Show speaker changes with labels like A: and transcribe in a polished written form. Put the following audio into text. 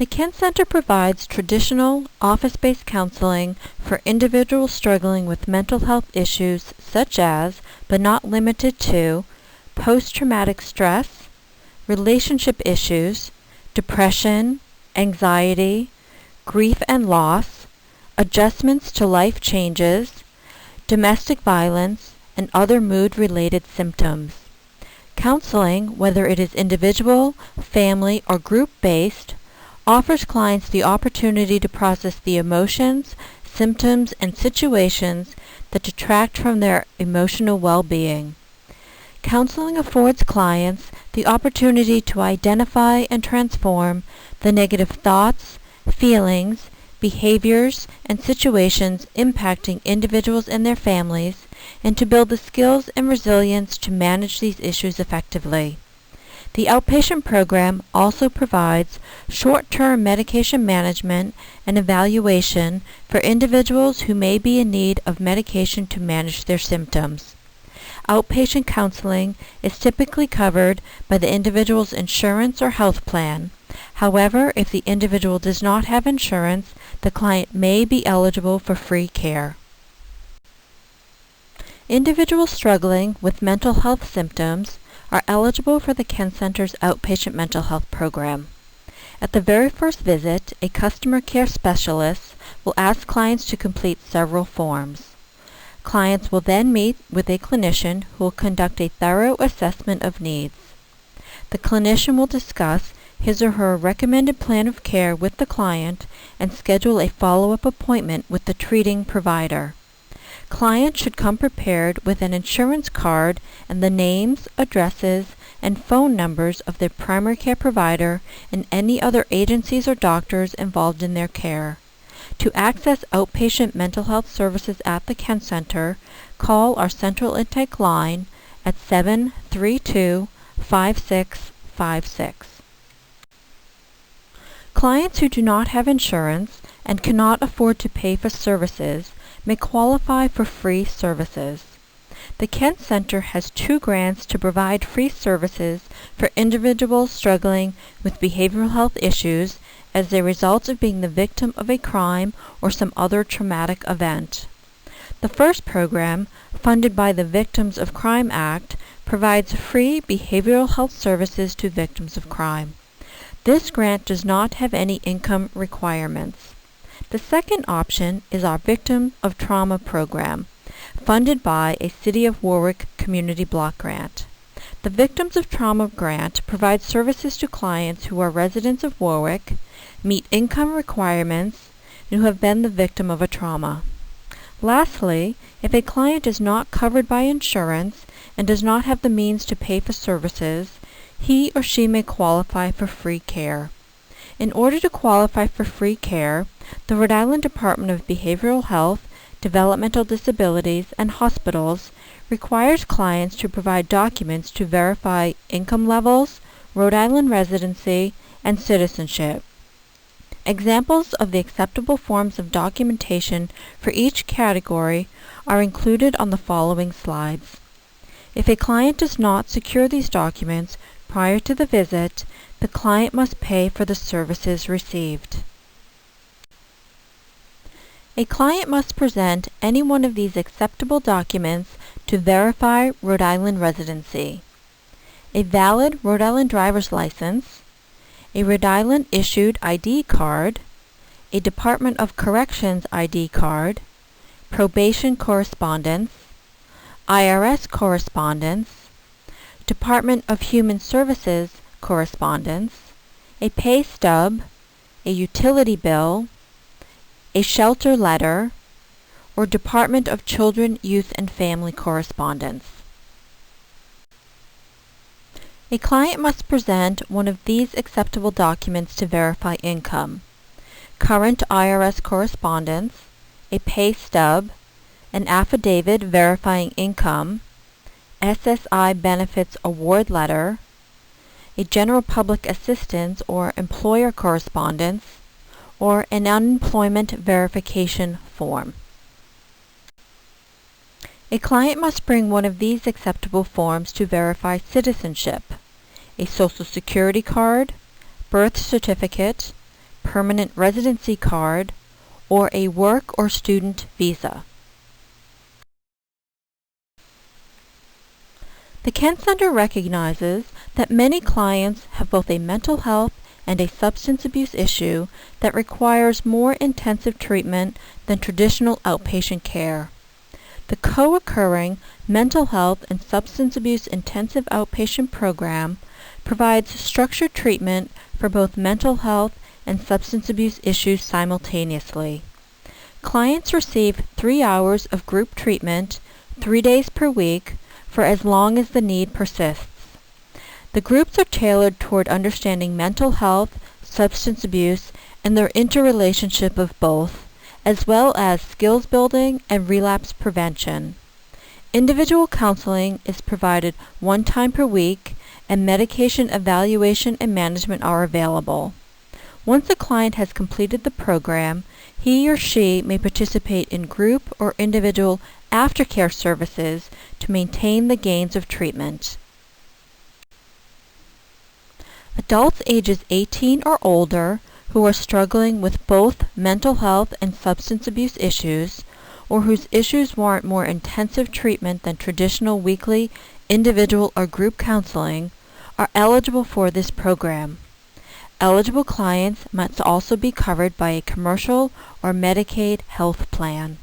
A: The Kent Center provides traditional, office-based counseling for individuals struggling with mental health issues such as, but not limited to, post-traumatic stress, relationship issues, depression, anxiety, grief and loss, adjustments to life changes, domestic violence, and other mood-related symptoms. Counseling, whether it is individual, family, or group-based, offers clients the opportunity to process the emotions, symptoms, and situations that detract from their emotional well-being. Counseling affords clients the opportunity to identify and transform the negative thoughts, feelings, behaviors, and situations impacting individuals and their families, and to build the skills and resilience to manage these issues effectively. The outpatient program also provides short-term medication management and evaluation for individuals who may be in need of medication to manage their symptoms. Outpatient counseling is typically covered by the individual's insurance or health plan. However, if the individual does not have insurance, the client may be eligible for free care. Individuals struggling with mental health symptoms are eligible for the Kent Center's outpatient mental health program. At the very first visit, a customer care specialist will ask clients to complete several forms. Clients will then meet with a clinician who will conduct a thorough assessment of needs. The clinician will discuss his or her recommended plan of care with the client and schedule a follow-up appointment with the treating provider. Clients should come prepared with an insurance card and the names, addresses, and phone numbers of their primary care provider and any other agencies or doctors involved in their care. To access outpatient mental health services at the Kent Center, call our central intake line at 732-5656. Clients who do not have insurance and cannot afford to pay for services may qualify for free services. The Kent Center has 2 grants to provide free services for individuals struggling with behavioral health issues as a result of being the victim of a crime or some other traumatic event. The first program, funded by the Victims of Crime Act, provides free behavioral health services to victims of crime. This grant does not have any income requirements. The second option is our Victim of Trauma program, funded by a City of Warwick Community Block Grant. The Victims of Trauma grant provides services to clients who are residents of Warwick, meet income requirements, and who have been the victim of a trauma. Lastly, if a client is not covered by insurance and does not have the means to pay for services, he or she may qualify for free care. In order to qualify for free care, the Rhode Island Department of Behavioral Health, Developmental Disabilities, and Hospitals requires clients to provide documents to verify income levels, Rhode Island residency, and citizenship. Examples of the acceptable forms of documentation for each category are included on the following slides. If a client does not secure these documents prior to the visit, the client must pay for the services received. A client must present any one of these acceptable documents to verify Rhode Island residency: a valid Rhode Island driver's license, a Rhode Island issued ID card, a Department of Corrections ID card, probation correspondence, IRS correspondence, Department of Human Services correspondence, a pay stub, a utility bill, a shelter letter, or Department of Children, Youth, and Family correspondence. A client must present one of these acceptable documents to verify income: current IRS correspondence, a pay stub, an affidavit verifying income, SSI benefits award letter, a general public assistance or employer correspondence, or an unemployment verification form. A client must bring one of these acceptable forms to verify citizenship: a Social Security card, birth certificate, permanent residency card or a work or student visa. The Kent Center recognizes that many clients have both a mental health and a substance abuse issue that requires more intensive treatment than traditional outpatient care. The co-occurring mental health and substance abuse intensive outpatient program provides structured treatment for both mental health and substance abuse issues simultaneously. Clients receive 3 hours of group treatment, 3 days per week, for as long as the need persists. The groups are tailored toward understanding mental health, substance abuse, and their interrelationship of both, as well as skills building and relapse prevention. Individual counseling is provided 1 time per week, and medication evaluation and management are available. Once a client has completed the program, he or she may participate in group or individual aftercare services to maintain the gains of treatment. Adults ages 18 or older who are struggling with both mental health and substance abuse issues, or whose issues warrant more intensive treatment than traditional weekly individual or group counseling, are eligible for this program. Eligible clients must also be covered by a commercial or Medicaid health plan.